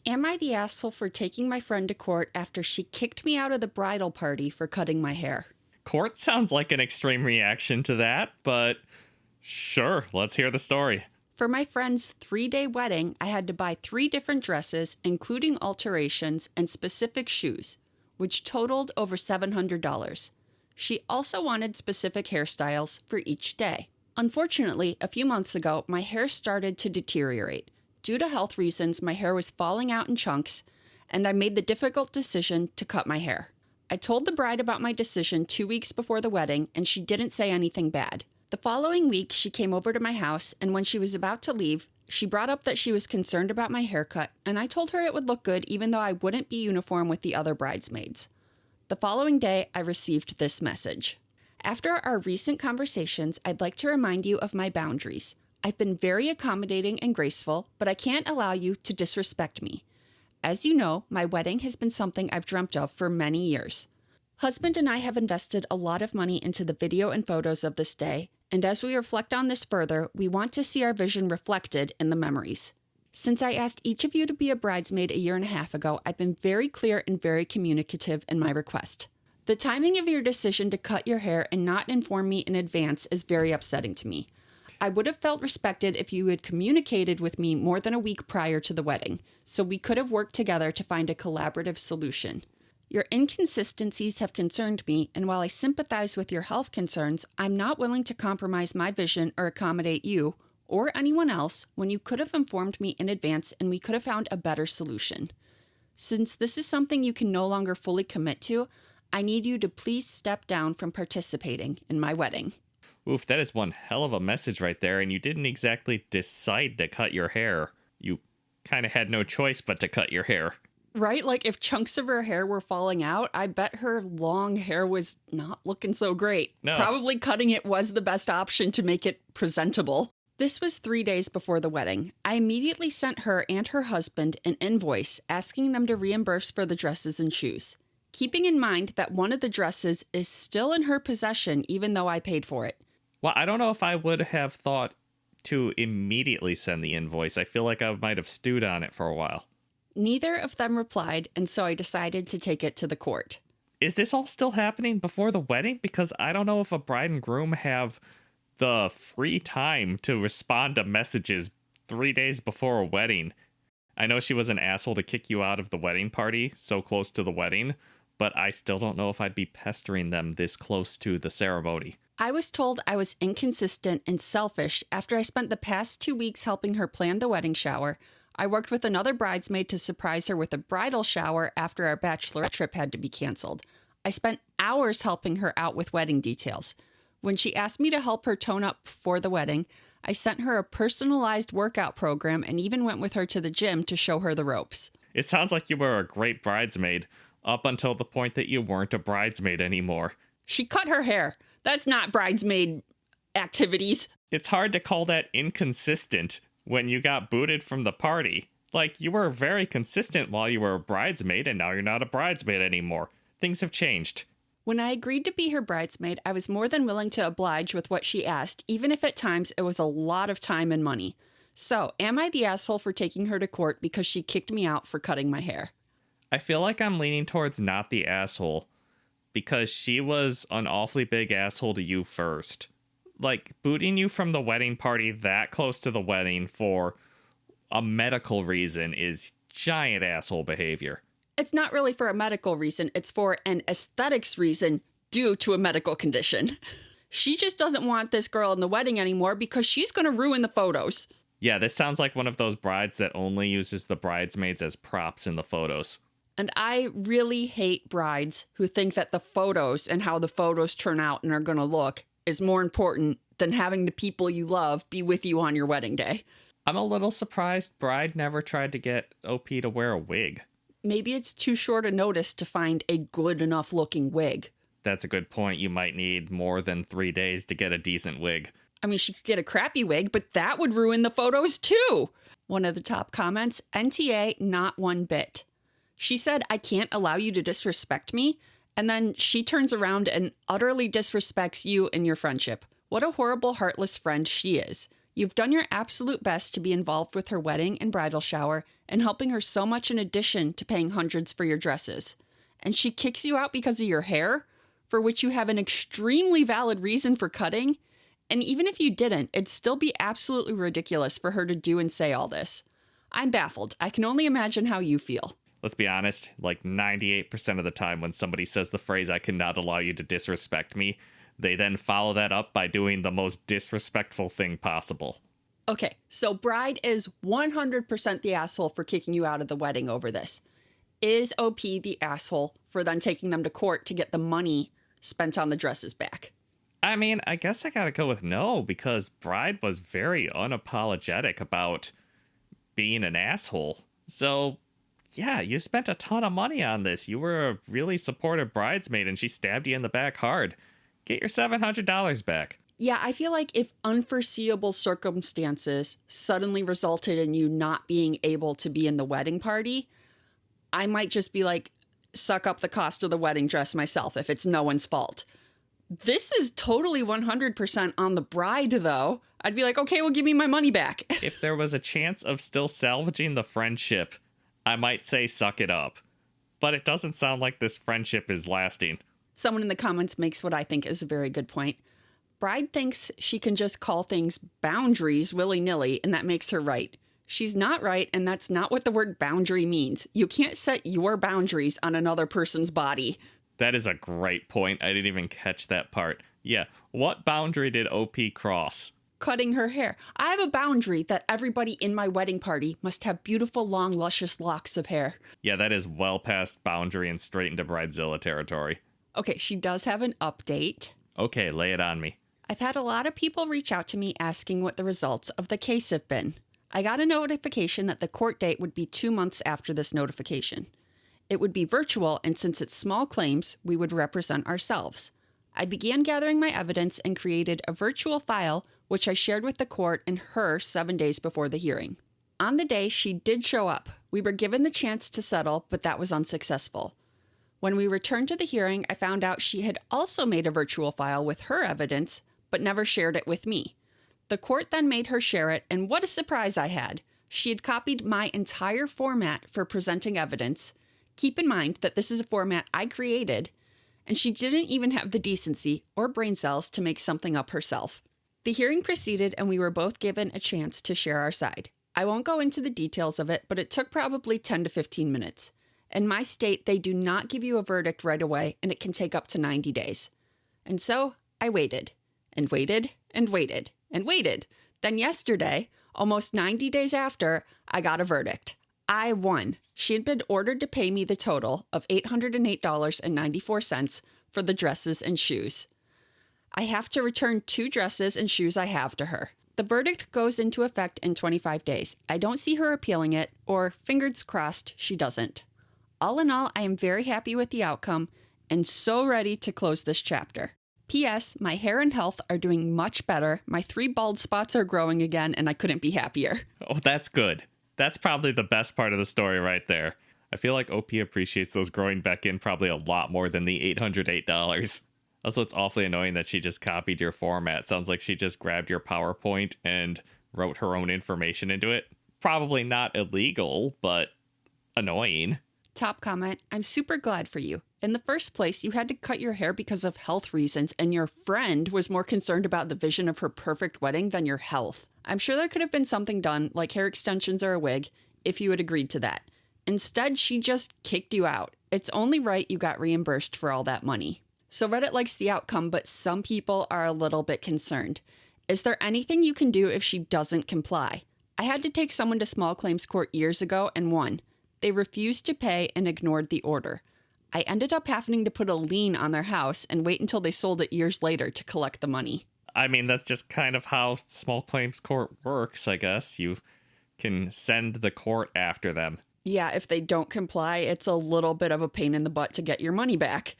Am I the asshole for taking my friend to court after she kicked me out of the bridal party for cutting my hair? Court sounds like an extreme reaction to that, but sure, let's hear the story. For my friend's 3-day wedding, I had to buy 3 different dresses, including alterations and specific shoes, which totaled over $700. She also wanted specific hairstyles for each day. Unfortunately, a few months ago, my hair started to deteriorate. Due to health reasons, my hair was falling out in chunks, and I made the difficult decision to cut my hair. I told the bride about my decision 2 weeks before the wedding, and she didn't say anything bad. The following week, she came over to my house, and when she was about to leave, she brought up that she was concerned about my haircut, and I told her it would look good even though I wouldn't be uniform with the other bridesmaids. The following day, I received this message. After our recent conversations, I'd like to remind you of my boundaries. I've been very accommodating and graceful, but I can't allow you to disrespect me. As you know, my wedding has been something I've dreamt of for many years. Husband and I have invested a lot of money into the video and photos of this day, and as we reflect on this further, we want to see our vision reflected in the memories. Since I asked each of you to be a bridesmaid 1.5 years ago, I've been very clear and very communicative in my request. The timing of your decision to cut your hair and not inform me in advance is very upsetting to me. I would have felt respected if you had communicated with me more than a week prior to the wedding, so we could have worked together to find a collaborative solution. Your inconsistencies have concerned me, and while I sympathize with your health concerns, I'm not willing to compromise my vision or accommodate you, or anyone else, when you could have informed me in advance and we could have found a better solution. Since this is something you can no longer fully commit to, I need you to please step down from participating in my wedding. Oof, that is one hell of a message right there, and you didn't exactly decide to cut your hair. You kind of had no choice but to cut your hair. Right? Like, if chunks of her hair were falling out, I bet her long hair was not looking so great. No. Probably cutting it was the best option to make it presentable. This was 3 days before the wedding. I immediately sent her and her husband an invoice asking them to reimburse for the dresses and shoes, keeping in mind that one of the dresses is still in her possession even though I paid for it. Well, I don't know if I would have thought to immediately send the invoice. I feel like I might have stewed on it for a while. Neither of them replied, and so I decided to take it to the court. Is this all still happening before the wedding? Because I don't know if a bride and groom have the free time to respond to messages 3 days before a wedding. I know she was an asshole to kick you out of the wedding party so close to the wedding, but I still don't know if I'd be pestering them this close to the ceremony. I was told I was inconsistent and selfish after I spent the past 2 weeks helping her plan the wedding shower, I worked with another bridesmaid to surprise her with a bridal shower after our bachelorette trip had to be canceled. I spent hours helping her out with wedding details. When she asked me to help her tone up before the wedding, I sent her a personalized workout program and even went with her to the gym to show her the ropes. It sounds like you were a great bridesmaid, up until the point that you weren't a bridesmaid anymore. She cut her hair. That's not bridesmaid activities. It's hard to call that inconsistent when you got booted from the party. Like, you were very consistent while you were a bridesmaid, and now you're not a bridesmaid anymore. Things have changed. When I agreed to be her bridesmaid, I was more than willing to oblige with what she asked, even if at times it was a lot of time and money. So, am I the asshole for taking her to court because she kicked me out for cutting my hair? I feel like I'm leaning towards not the asshole, because she was an awfully big asshole to you first. Like, booting you from the wedding party that close to the wedding for a medical reason is giant asshole behavior. It's not really for a medical reason. It's for an aesthetics reason due to a medical condition. She just doesn't want this girl in the wedding anymore because she's going to ruin the photos. Yeah, this sounds like one of those brides that only uses the bridesmaids as props in the photos. And I really hate brides who think that the photos and how the photos turn out and are going to look is more important than having the people you love be with you on your wedding day. I'm a little surprised Bride never tried to get OP to wear a wig. Maybe it's too short a notice to find a good enough looking wig. That's a good point. You might need more than 3 days to get a decent wig. I mean, she could get a crappy wig, but that would ruin the photos too. One of the top comments, NTA, not one bit. She said, I can't allow you to disrespect me. And then she turns around and utterly disrespects you and your friendship. What a horrible, heartless friend she is. You've done your absolute best to be involved with her wedding and bridal shower and helping her so much in addition to paying hundreds for your dresses. And she kicks you out because of your hair, for which you have an extremely valid reason for cutting. And even if you didn't, it'd still be absolutely ridiculous for her to do and say all this. I'm baffled. I can only imagine how you feel. Let's be honest, like 98% of the time when somebody says the phrase, I cannot allow you to disrespect me, they then follow that up by doing the most disrespectful thing possible. Okay, so Bride is 100% the asshole for kicking you out of the wedding over this. Is OP the asshole for then taking them to court to get the money spent on the dresses back? I mean, I guess I gotta go with no, because Bride was very unapologetic about being an asshole. So, yeah, you spent a ton of money on this. You were a really supportive bridesmaid and she stabbed you in the back hard. Get your $700 back. Yeah, I feel like if unforeseeable circumstances suddenly resulted in you not being able to be in the wedding party, I might just be like, suck up the cost of the wedding dress myself if it's no one's fault. This is totally 100% on the bride, though. I'd be like, okay, well, give me my money back. If there was a chance of still salvaging the friendship, I might say suck it up. But it doesn't sound like this friendship is lasting. Someone in the comments makes what I think is a very good point. Bride thinks she can just call things boundaries willy-nilly, and that makes her right. She's not right, and that's not what the word boundary means. You can't set your boundaries on another person's body. That is a great point. I didn't even catch that part. Yeah, what boundary did OP cross? Cutting her hair. I have a boundary that everybody in my wedding party must have beautiful, long, luscious locks of hair. Yeah, that is well past boundary and straight into Bridezilla territory. Okay, she does have an update. Okay, lay it on me. I've had a lot of people reach out to me asking what the results of the case have been. I got a notification that the court date would be 2 months after this notification. It would be virtual, and since it's small claims, we would represent ourselves. I began gathering my evidence and created a virtual file, which I shared with the court and her 7 days before the hearing. On the day, she did show up. We were given the chance to settle, but that was unsuccessful. When we returned to the hearing, I found out she had also made a virtual file with her evidence, but never shared it with me. The court then made her share it, and what a surprise I had. She had copied my entire format for presenting evidence. Keep in mind that this is a format I created, and she didn't even have the decency or brain cells to make something up herself. The hearing proceeded, and we were both given a chance to share our side. I won't go into the details of it, but it took probably 10 to 15 minutes. In my state, they do not give you a verdict right away, and it can take up to 90 days. And so I waited, and waited, and waited, and waited. Then yesterday, Almost 90 days after, I got a verdict. I won. She had been ordered to pay me the total of $808.94 for the dresses and shoes. I have to return 2 dresses and shoes I have to her. The verdict goes into effect in 25 days. I don't see her appealing it, or fingers crossed she doesn't. All in all, I am very happy with the outcome and so ready to close this chapter. P.S. My hair and health are doing much better. My 3 bald spots are growing again, and I couldn't be happier. Oh, that's good. That's probably the best part of the story right there. I feel like OP appreciates those growing back in probably a lot more than the $808. Also, it's awfully annoying that she just copied your format. Sounds like she just grabbed your PowerPoint and wrote her own information into it. Probably not illegal, but annoying. Top comment, I'm super glad for you. In the first place, you had to cut your hair because of health reasons, and your friend was more concerned about the vision of her perfect wedding than your health. I'm sure there could have been something done, like hair extensions or a wig, if you had agreed to that. Instead, she just kicked you out. It's only right you got reimbursed for all that money. So Reddit likes the outcome, but some people are a little bit concerned. Is there anything you can do if she doesn't comply? I had to take someone to small claims court years ago and won. They refused to pay and ignored the order. I ended up having to put a lien on their house and wait until they sold it years later to collect the money. I mean, that's just kind of how small claims court works, I guess. You can send the court after them. Yeah, if they don't comply, it's a little bit of a pain in the butt to get your money back.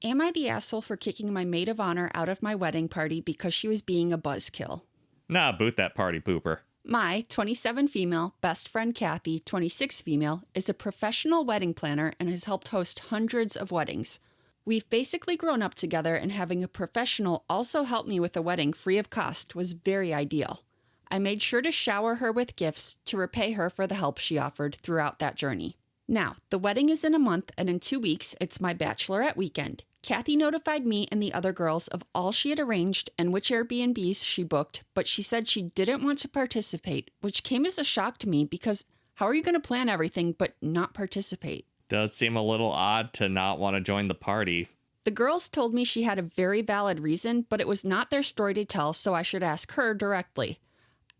Am I the asshole for kicking my maid of honor out of my wedding party because she was being a buzzkill? Nah, boot that party pooper. My 27 female best friend Kathy, 26 female, is a professional wedding planner and has helped host hundreds of weddings. We've basically grown up together, and having a professional also help me with a wedding free of cost was very ideal. I made sure to shower her with gifts to repay her for the help she offered throughout that journey. Now, the wedding is in a month, and in 2 weeks, it's my bachelorette weekend. Kathy notified me and the other girls of all she had arranged and which Airbnbs she booked, but she said she didn't want to participate, which came as a shock to me because how are you going to plan everything but not participate? Does seem a little odd to not want to join the party. The girls told me she had a very valid reason, but it was not their story to tell, so I should ask her directly.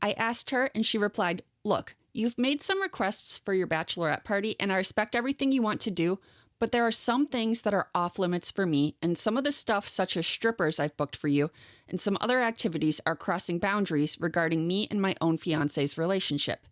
I asked her, and she replied, "Look, you've made some requests for your bachelorette party, and I respect everything you want to do, but there are some things that are off limits for me, and some of the stuff, such as strippers I've booked for you, and some other activities are crossing boundaries regarding me and my own fiancé's relationship.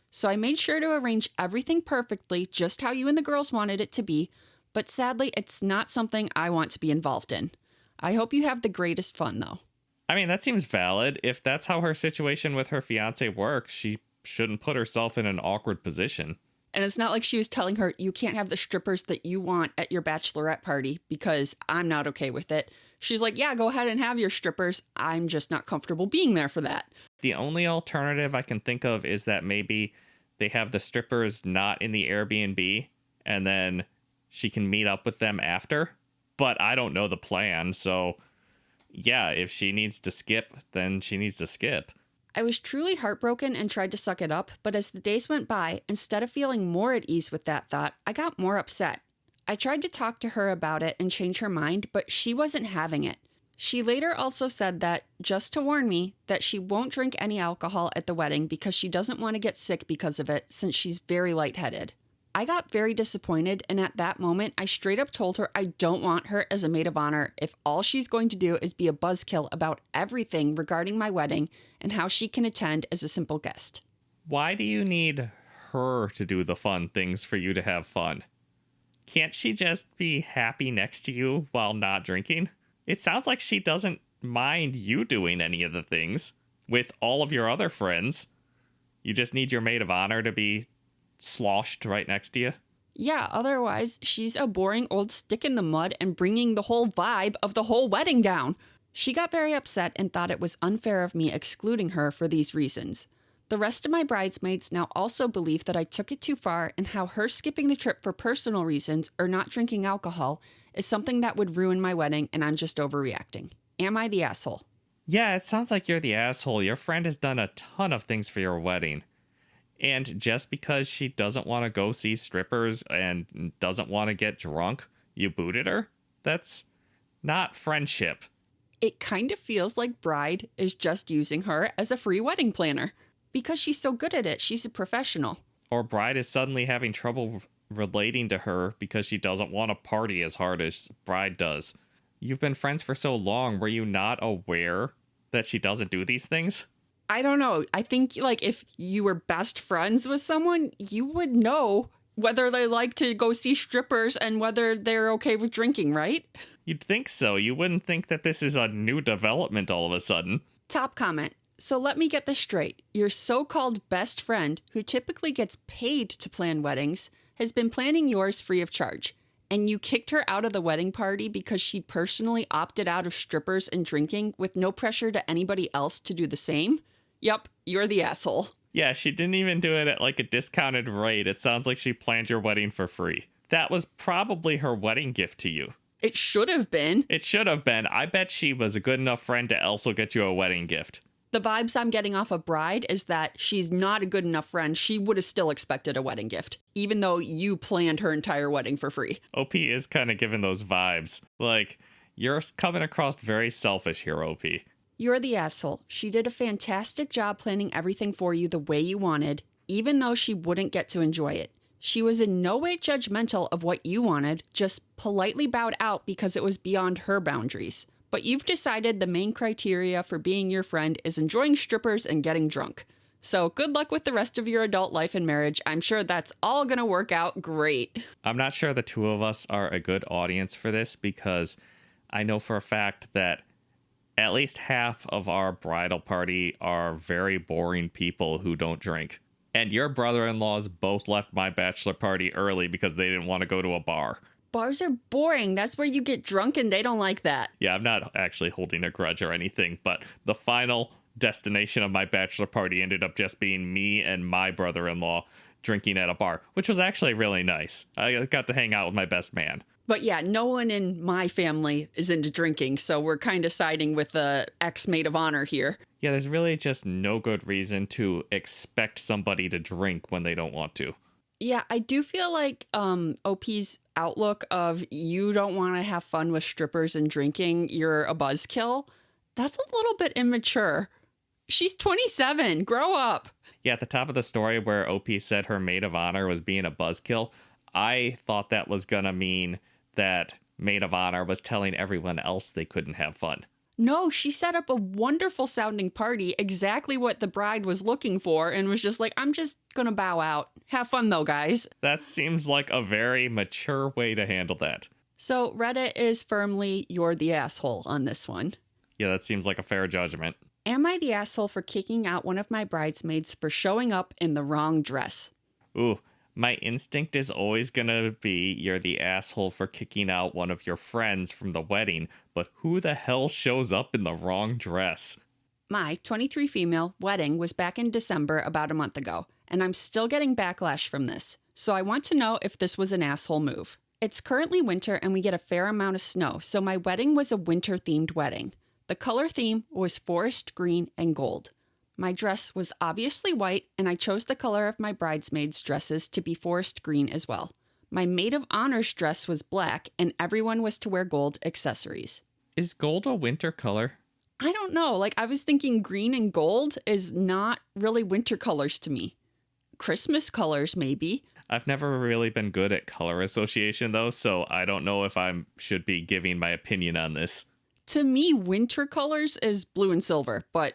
So I made sure to arrange everything perfectly, just how you and the girls wanted it to be, but sadly, it's not something I want to be involved in. I hope you have the greatest fun, though." I mean, that seems valid. If that's how her situation with her fiance works, she shouldn't put herself in an awkward position. And it's not like she was telling her, you can't have the strippers that you want at your bachelorette party because I'm not okay with it. She's like, yeah, go ahead and have your strippers. I'm just not comfortable being there for that. The only alternative I can think of is that maybe they have the strippers not in the Airbnb and then she can meet up with them after. But I don't know the plan. So yeah, if she needs to skip, then she needs to skip. I was truly heartbroken and tried to suck it up, but as the days went by, instead of feeling more at ease with that thought, I got more upset. I tried to talk to her about it and change her mind, but she wasn't having it. She later also said that, just to warn me, that she won't drink any alcohol at the wedding because she doesn't want to get sick because of it, since she's very lightheaded. I got very disappointed, and at that moment, I straight up told her I don't want her as a maid of honor if all she's going to do is be a buzzkill about everything regarding my wedding and how she can attend as a simple guest. Why do you need her to do the fun things for you to have fun? Can't she just be happy next to you while not drinking? It sounds like she doesn't mind you doing any of the things with all of your other friends. You just need your maid of honor to be sloshed right next to you. Yeah, otherwise, she's a boring old stick in the mud and bringing the whole vibe of the whole wedding down. She got very upset and thought it was unfair of me excluding her for these reasons. The rest of my bridesmaids now also believe that I took it too far and how her skipping the trip for personal reasons or not drinking alcohol is something that would ruin my wedding and I'm just overreacting. Am I the asshole? Yeah, it sounds like you're the asshole. Your friend has done a ton of things for your wedding. And just because she doesn't want to go see strippers and doesn't want to get drunk, you booted her? That's not friendship. It kind of feels like Bride is just using her as a free wedding planner. Because she's so good at it. She's a professional. Or bride is suddenly having trouble relating to her because she doesn't want to party as hard as bride does. You've been friends for so long. Were you not aware that she doesn't do these things? I don't know. I think like if you were best friends with someone, you would know whether they like to go see strippers and whether they're okay with drinking, right? You'd think so. You wouldn't think that this is a new development all of a sudden. Top comment. So let me get this straight. Your so-called best friend, who typically gets paid to plan weddings, has been planning yours free of charge. And you kicked her out of the wedding party because she personally opted out of strippers and drinking with no pressure to anybody else to do the same? Yep, you're the asshole. Yeah, she didn't even do it at like a discounted rate. It sounds like she planned your wedding for free. That was probably her wedding gift to you. It should have been. It should have been. I bet she was a good enough friend to also get you a wedding gift. The vibes I'm getting off of Bride is that she's not a good enough friend. She would have still expected a wedding gift, even though you planned her entire wedding for free. OP is kind of giving those vibes. Like, you're coming across very selfish here, OP. You're the asshole. She did a fantastic job planning everything for you the way you wanted, even though she wouldn't get to enjoy it. She was in no way judgmental of what you wanted, just politely bowed out because it was beyond her boundaries. But you've decided the main criteria for being your friend is enjoying strippers and getting drunk. So good luck with the rest of your adult life and marriage. I'm sure that's all going to work out great. I'm not sure the two of us are a good audience for this because I know for a fact that at least half of our bridal party are very boring people who don't drink. And your brother-in-laws both left my bachelor party early because they didn't want to go to a bar. Bars are boring. That's where you get drunk and they don't like that. Yeah, I'm not actually holding a grudge or anything, but the final destination of my bachelor party ended up just being me and my brother-in-law drinking at a bar, which was actually really nice. I got to hang out with my best man. But yeah, no one in my family is into drinking, so we're kind of siding with the ex-maid of honor here. Yeah, there's really just no good reason to expect somebody to drink when they don't want to. Yeah, I do feel like OP's outlook of you don't want to have fun with strippers and drinking, you're a buzzkill, that's a little bit immature. She's 27. Grow up. Yeah, at the top of the story where OP said her maid of honor was being a buzzkill, I thought that was going to mean that maid of honor was telling everyone else they couldn't have fun. No, she set up a wonderful sounding party, exactly what the bride was looking for, and was just like, I'm just gonna bow out. Have fun though, guys. That seems like a very mature way to handle that. So Reddit is firmly, you're the asshole on this one. Yeah, that seems like a fair judgment. Am I the asshole for kicking out one of my bridesmaids for showing up in the wrong dress? Ooh, my instinct is always gonna be you're the asshole for kicking out one of your friends from the wedding, but who the hell shows up in the wrong dress? My 23 female wedding was back in December about a month ago, and I'm still getting backlash from this. So I want to know if this was an asshole move. It's currently winter and we get a fair amount of snow, so my wedding was a winter-themed wedding. The color theme was forest green and gold. My dress was obviously white, and I chose the color of my bridesmaids' dresses to be forest green as well. My maid of honor's dress was black, and everyone was to wear gold accessories. Is gold a winter color? I don't know. Like, I was thinking green and gold is not really winter colors to me. Christmas colors, maybe. I've never really been good at color association, though, so I don't know if I should be giving my opinion on this. To me, winter colors is blue and silver, but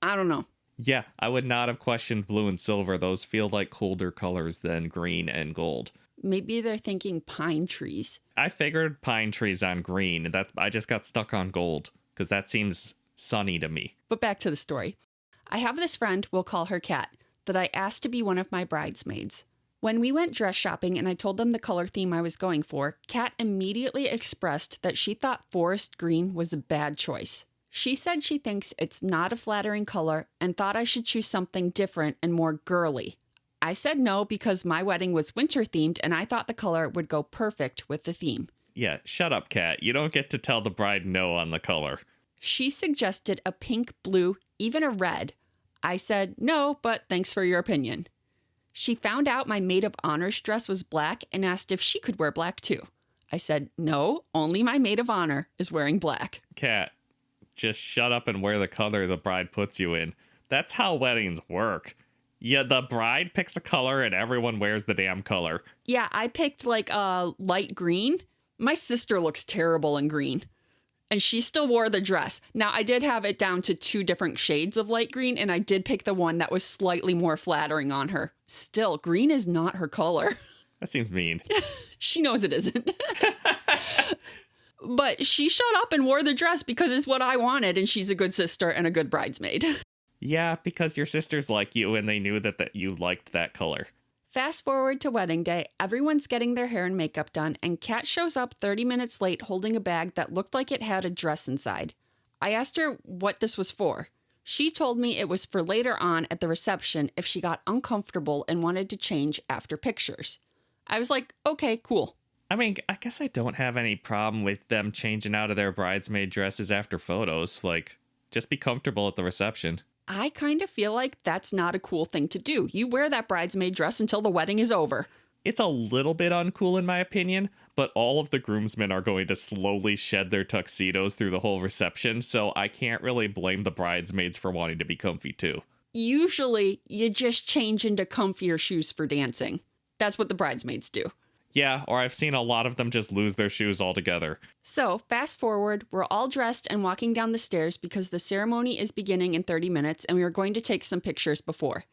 I don't know. Yeah, I would not have questioned blue and silver. Those feel like colder colors than green and gold. Maybe they're thinking pine trees. I figured pine trees on green. I just got stuck on gold because that seems sunny to me. But back to the story. I have this friend, we'll call her Kat, that I asked to be one of my bridesmaids. When we went dress shopping and I told them the color theme I was going for, Kat immediately expressed that she thought forest green was a bad choice. She said she thinks it's not a flattering color and thought I should choose something different and more girly. I said no because my wedding was winter themed and I thought the color would go perfect with the theme. Yeah, shut up, Kat. You don't get to tell the bride no on the color. She suggested a pink, blue, even a red. I said no, but thanks for your opinion. She found out my maid of honor's dress was black and asked if she could wear black too. I said no, only my maid of honor is wearing black. Kat, just shut up and wear the color the bride puts you in. That's how weddings work. Yeah, the bride picks a color and everyone wears the damn color. Yeah, I picked like a light green. My sister looks terrible in green. And she still wore the dress. Now, I did have it down to 2 different shades of light green, and I did pick the one that was slightly more flattering on her. Still, green is not her color. That seems mean. She knows it isn't. But she showed up and wore the dress because it's what I wanted, and she's a good sister and a good bridesmaid. Yeah, because your sisters like you and they knew that you liked that color. Fast forward to wedding day, everyone's getting their hair and makeup done, and Kat shows up 30 minutes late holding a bag that looked like it had a dress inside. I asked her what this was for. She told me it was for later on at the reception if she got uncomfortable and wanted to change after pictures. I was like, okay, cool. I mean, I guess I don't have any problem with them changing out of their bridesmaid dresses after photos. Like, just be comfortable at the reception. I kind of feel like that's not a cool thing to do. You wear that bridesmaid dress until the wedding is over. It's a little bit uncool in my opinion, but all of the groomsmen are going to slowly shed their tuxedos through the whole reception, so I can't really blame the bridesmaids for wanting to be comfy too. Usually, you just change into comfier shoes for dancing. That's what the bridesmaids do. Yeah, or I've seen a lot of them just lose their shoes altogether. So, fast forward, we're all dressed and walking down the stairs because the ceremony is beginning in 30 minutes and we are going to take some pictures before.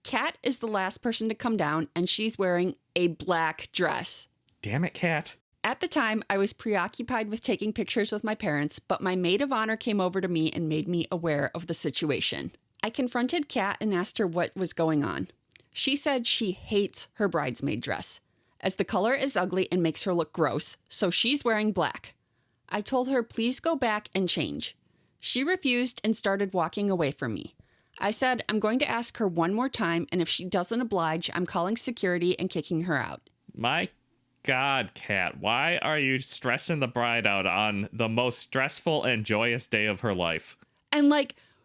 Kat is the last person to come down and she's wearing a black dress. Damn it, Kat. At the time, I was preoccupied with taking pictures with my parents, but my maid of honor came over to me and made me aware of the situation. I confronted Kat and asked her what was going on. She said she hates her bridesmaid dress, as the color is ugly and makes her look gross, so she's wearing black. I told her please go back and change. She refused and started walking away from me. I said I'm going to ask her one more time, and if she doesn't oblige, I'm calling security and kicking her out. My God, Kat, why are you stressing the bride out on the most stressful and joyous day of her life? And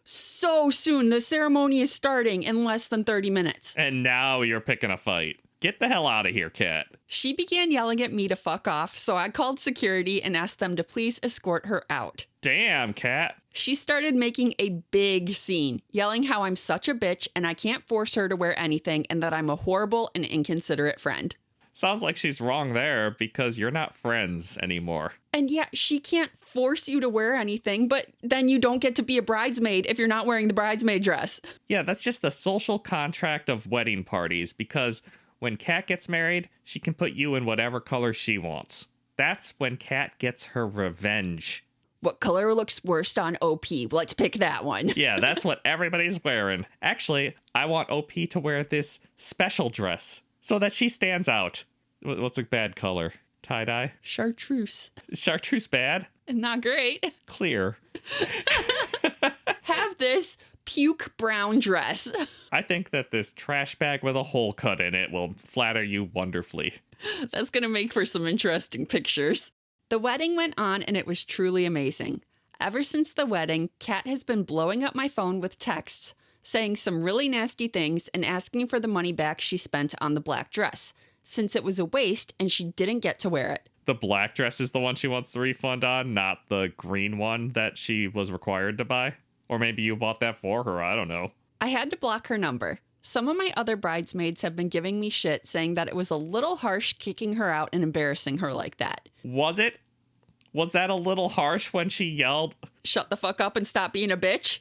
so soon, the ceremony is starting in less than 30 minutes. And now you're picking a fight. Get the hell out of here, Kat. She began yelling at me to fuck off, so I called security and asked them to please escort her out. Damn, Kat. She started making a big scene, yelling how I'm such a bitch and I can't force her to wear anything and that I'm a horrible and inconsiderate friend. Sounds like she's wrong there because you're not friends anymore. And yeah, she can't force you to wear anything, but then you don't get to be a bridesmaid if you're not wearing the bridesmaid dress. Yeah, that's just the social contract of wedding parties because when Kat gets married, she can put you in whatever color she wants. That's when Kat gets her revenge. What color looks worst on OP? Let's pick that one. Yeah, that's what everybody's wearing. Actually, I want OP to wear this special dress so that she stands out. What's a bad color? Tie-dye? Chartreuse. Chartreuse bad? Not great. Clear. Have this puke brown dress. I think that this trash bag with a hole cut in it will flatter you wonderfully. That's going to make for some interesting pictures. The wedding went on and it was truly amazing. Ever since the wedding, Kat has been blowing up my phone with texts, saying some really nasty things and asking for the money back she spent on the black dress, since it was a waste and she didn't get to wear it. The black dress is the one she wants the refund on, not the green one that she was required to buy? Or maybe you bought that for her, I don't know. I had to block her number. Some of my other bridesmaids have been giving me shit, saying that it was a little harsh kicking her out and embarrassing her like that. Was it? Was that a little harsh when she yelled, "Shut the fuck up and stop being a bitch"?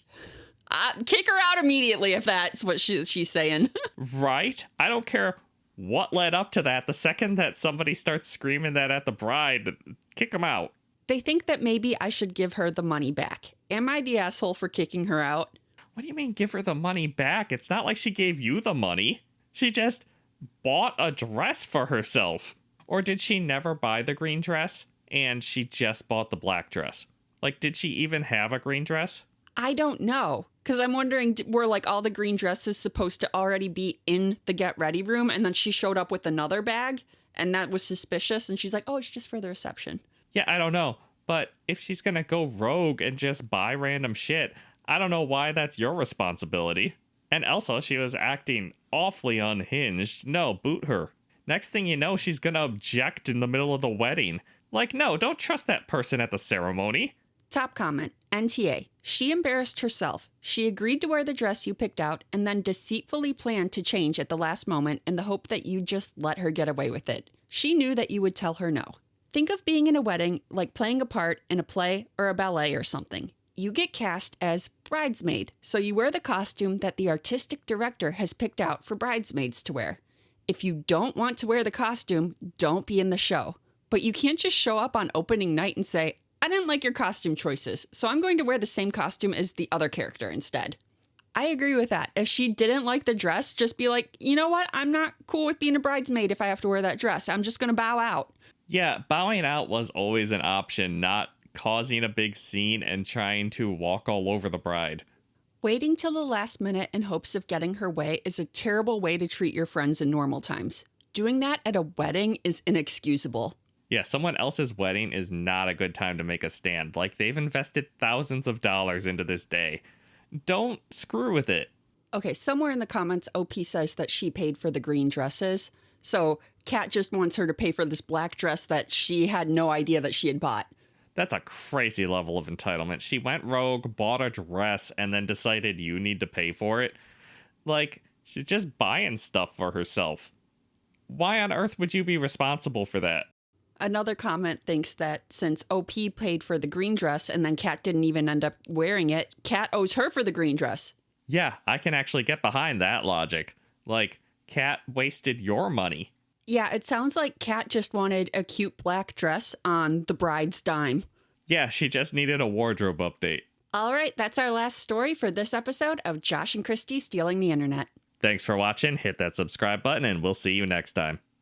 Kick her out immediately if that's what she's saying. Right? I don't care what led up to that. The second that somebody starts screaming that at the bride, kick them out. They think that maybe I should give her the money back. Am I the asshole for kicking her out? What do you mean give her the money back? It's not like she gave you the money. She just bought a dress for herself. Or did she never buy the green dress and she just bought the black dress? Like, did she even have a green dress? I don't know. Because I'm wondering, were all the green dresses supposed to already be in the get ready room and then she showed up with another bag and that was suspicious and she's like, oh, it's just for the reception. Yeah, I don't know. But if she's going to go rogue and just buy random shit, I don't know why that's your responsibility. And also, she was acting awfully unhinged. No, boot her. Next thing you know, she's going to object in the middle of the wedding. Like, no, don't trust that person at the ceremony. Top comment, NTA. She embarrassed herself. She agreed to wear the dress you picked out and then deceitfully planned to change at the last moment in the hope that you just let her get away with it. She knew that you would tell her no. Think of being in a wedding like playing a part in a play or a ballet or something. You get cast as bridesmaid, so you wear the costume that the artistic director has picked out for bridesmaids to wear. If you don't want to wear the costume, don't be in the show. But you can't just show up on opening night and say, I didn't like your costume choices, so I'm going to wear the same costume as the other character instead. I agree with that. If she didn't like the dress, just be like, you know what? I'm not cool with being a bridesmaid if I have to wear that dress. I'm just going to bow out. Yeah, bowing out was always an option, not causing a big scene and trying to walk all over the bride. Waiting till the last minute in hopes of getting her way is a terrible way to treat your friends in normal times. Doing that at a wedding is inexcusable. Yeah, someone else's wedding is not a good time to make a stand. Like, they've invested thousands of dollars into this day. Don't screw with it. Okay, somewhere in the comments, OP says that she paid for the green dresses. So Kat just wants her to pay for this black dress that she had no idea that she had bought. That's a crazy level of entitlement. She went rogue, bought a dress, and then decided you need to pay for it. Like, she's just buying stuff for herself. Why on earth would you be responsible for that? Another comment thinks that since OP paid for the green dress and then Kat didn't even end up wearing it, Kat owes her for the green dress. Yeah, I can actually get behind that logic. Like, Kat wasted your money. Yeah, it sounds like Kat just wanted a cute black dress on the bride's dime. Yeah, she just needed a wardrobe update. All right, that's our last story for this episode of Josh and Kristie Stealing the Internet. Thanks for watching. Hit that subscribe button, and we'll see you next time.